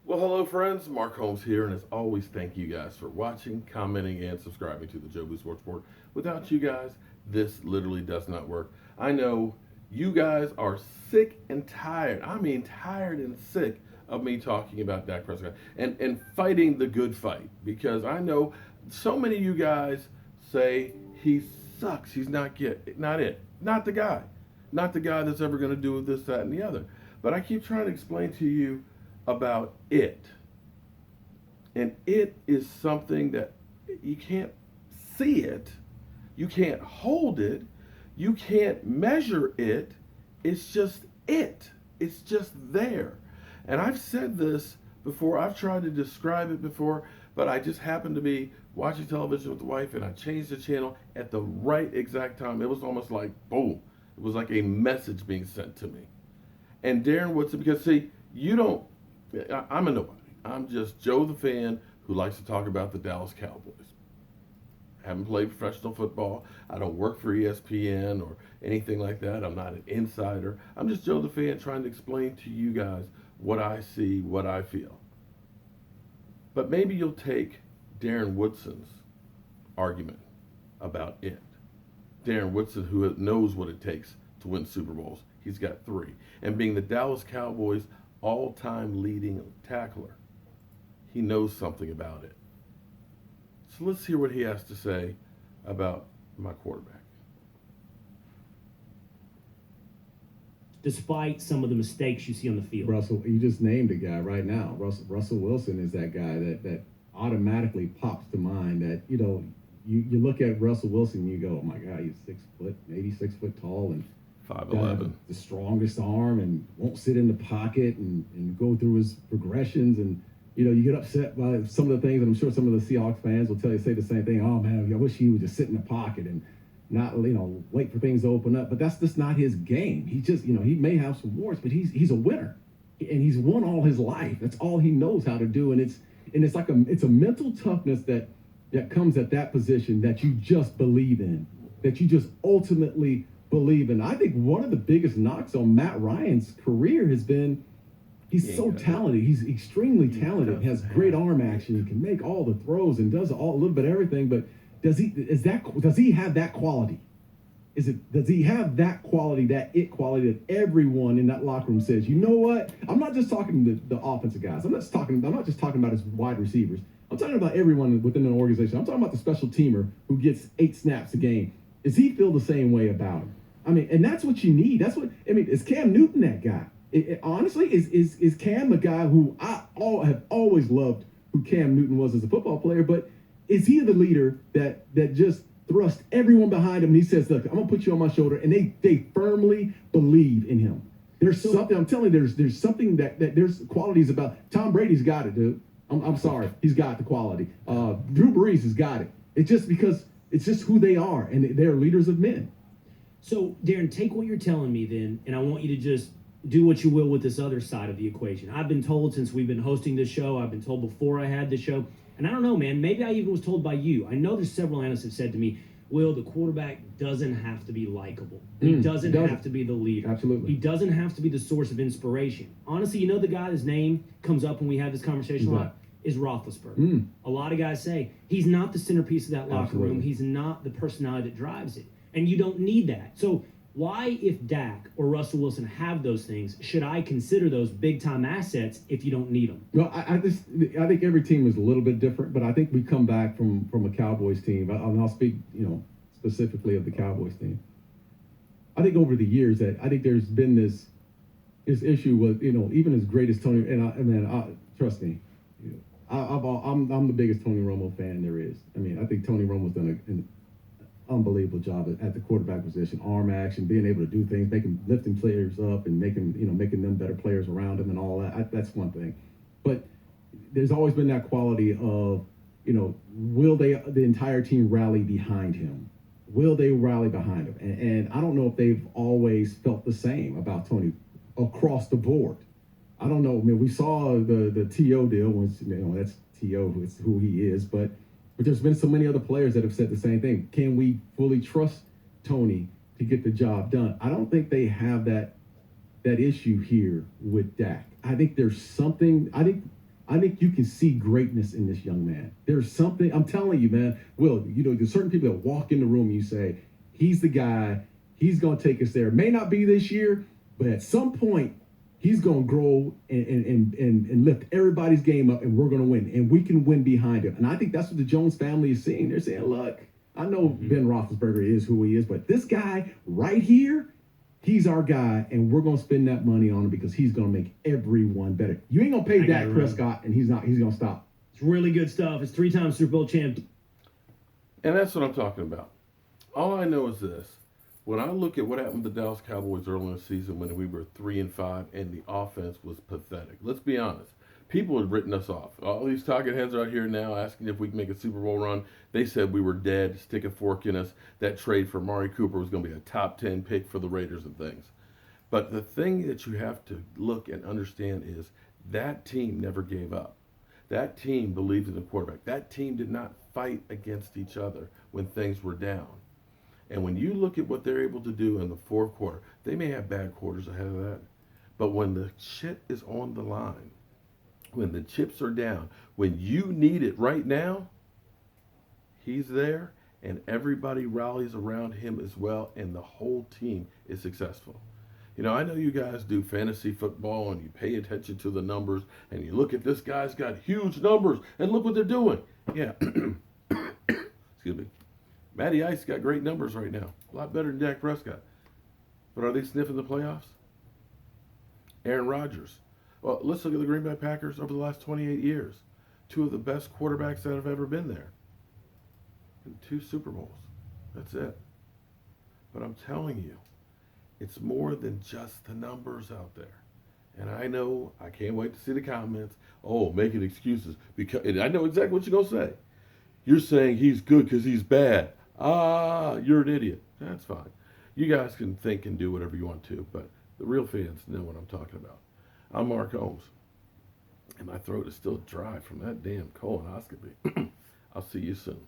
Well, hello, friends. Mark Holmes here, and as always, thank you guys for watching, commenting, and subscribing to the Joe Blue Sports Board. Without you guys, this literally does not work. I know you guys are sick and tired. I mean, tired and sick of me talking about Dak Prescott and fighting the good fight because I know so many of you guys say he sucks. He's not it, not the guy, not the guy that's ever going to do this, that, and the other. But I keep trying to explain to you about it. And it is something that you can't see it, you can't hold it, you can't measure it. It's just it. It's just there. And I've said this before, I've tried to describe it before, but I just happened to be watching television with the wife and I changed the channel at the right exact time. It was almost like boom. It was like a message being sent to me. And Darren Woodson, because see, you don't I'm a nobody. I'm just Joe the fan who likes to talk about the Dallas Cowboys. I haven't played professional football. I don't work for ESPN or anything like that. I'm not an insider. I'm just Joe the fan trying to explain to you guys what I see, what I feel. But maybe you'll take Darren Woodson's argument about it. Darren Woodson, who knows what it takes to win Super Bowls. He's got 3. And being the Dallas Cowboys' all-time leading tackler, he knows something about it. So let's hear what he has to say about my quarterback. Despite some of the mistakes you see on the field. Russell, you just named a guy right now. Russell Wilson is that guy that automatically pops to mind. That you look at Russell Wilson and you go, oh my God, he's 6 foot, maybe 6 foot tall, and 5'11", the strongest arm, and won't sit in the pocket and go through his progressions. And you get upset by some of the things, and I'm sure some of the Seahawks fans will say the same thing. Oh man, I wish he would just sit in the pocket and not wait for things to open up. But that's just not his game. He just he may have some warts, but he's a winner, and he's won all his life. That's all he knows how to do, and it's like it's a mental toughness that comes at that position that you just believe in, that you just ultimately believe in. I think one of the biggest knocks on Matt Ryan's career has been he's so talented. He's extremely talented. Has great arm action. He can make all the throws and does a little bit of everything. But does he have that quality? Does he have that quality, that it quality that everyone in that locker room says, you know what? I'm not just talking to the offensive guys. I'm not just talking about his wide receivers. I'm talking about everyone within an organization. I'm talking about the special teamer who gets 8 snaps a game. Does he feel the same way about it? I mean, and that's what you need. Is Cam Newton that guy? Honestly, is Cam a guy who I have always loved who Cam Newton was as a football player, but is he the leader that just thrust everyone behind him and he says, look, I'm going to put you on my shoulder, and they firmly believe in him? There's something, I'm telling you, there's something that there's qualities about. Tom Brady's got it, dude. I'm sorry. He's got the quality. Drew Brees has got it. It's just because it's just who they are, and they're leaders of men. So, Darren, take what you're telling me then, and I want you to just do what you will with this other side of the equation. I've been told since we've been hosting this show, I've been told before I had the show, and I don't know, man, maybe I even was told by you. I know there's several analysts have said to me, Will, the quarterback doesn't have to be likable. He doesn't have to be the leader. Absolutely. He doesn't have to be the source of inspiration. Honestly, the guy whose name comes up when we have this conversation a lot is Roethlisberger. A lot of guys say he's not the centerpiece of that locker room. He's not the personality that drives it. And you don't need that. So why, if Dak or Russell Wilson have those things, should I consider those big-time assets if you don't need them? Well, I think every team is a little bit different, but I think we come back from a Cowboys team. I'll speak, specifically of the Cowboys team. I think over the years that I think there's been this issue with, even as great as Tony, trust me, I'm the biggest Tony Romo fan there is. I mean, I think Tony Romo's done an unbelievable job at the quarterback position, arm action, being able to do things, lifting players up and making them better players around him and all that. That's one thing. But there's always been that quality of, will the entire team rally behind him? Will they rally behind him? And I don't know if they've always felt the same about Tony across the board. I don't know. I mean, we saw the T.O. deal, which, that's T.O., it's who he is, but there's been so many other players that have said the same thing. Can we fully trust Tony to get the job done? I don't think they have that issue here with Dak. I think there's something. I think I think you can see greatness in this young man. There's something, I'm telling you, man. Will, there's certain people that walk in the room and you say, he's the guy, he's going to take us there. May not be this year, but at some point, he's going to grow and lift everybody's game up, and we're going to win. And we can win behind him. And I think that's what the Jones family is seeing. They're saying, look, I know Ben Roethlisberger is who he is, but this guy right here, he's our guy, and we're going to spend that money on him because he's going to make everyone better. You ain't going to pay Dak Prescott, and he's going to stop. It's really good stuff. It's 3-time Super Bowl champ. And that's what I'm talking about. All I know is this. When I look at what happened to the Dallas Cowboys early in the season when we were 3-5 and the offense was pathetic. Let's be honest. People had written us off. All these talking heads out here now asking if we can make a Super Bowl run. They said we were dead, stick a fork in us. That trade for Amari Cooper was going to be a top 10 pick for the Raiders and things. But the thing that you have to look and understand is that team never gave up. That team believed in the quarterback. That team did not fight against each other when things were down. And when you look at what they're able to do in the fourth quarter, they may have bad quarters ahead of that. But when the shit is on the line, when the chips are down, when you need it right now, he's there and everybody rallies around him as well, and the whole team is successful. I know you guys do fantasy football and you pay attention to the numbers and you look at this guy's got huge numbers and look what they're doing. Yeah. Excuse me. Matty Ice got great numbers right now. A lot better than Dak Prescott. But are they sniffing the playoffs? Aaron Rodgers. Well, let's look at the Green Bay Packers over the last 28 years. 2 of the best quarterbacks that have ever been there. And 2 Super Bowls. That's it. But I'm telling you, it's more than just the numbers out there. And I know, I can't wait to see the comments. Oh, making excuses. Because and I know exactly what you're going to say. You're saying he's good because he's bad. You're an idiot. That's fine. You guys can think and do whatever you want to, but the real fans know what I'm talking about. I'm Mark Holmes, and my throat is still dry from that damn colonoscopy. I'll see you soon.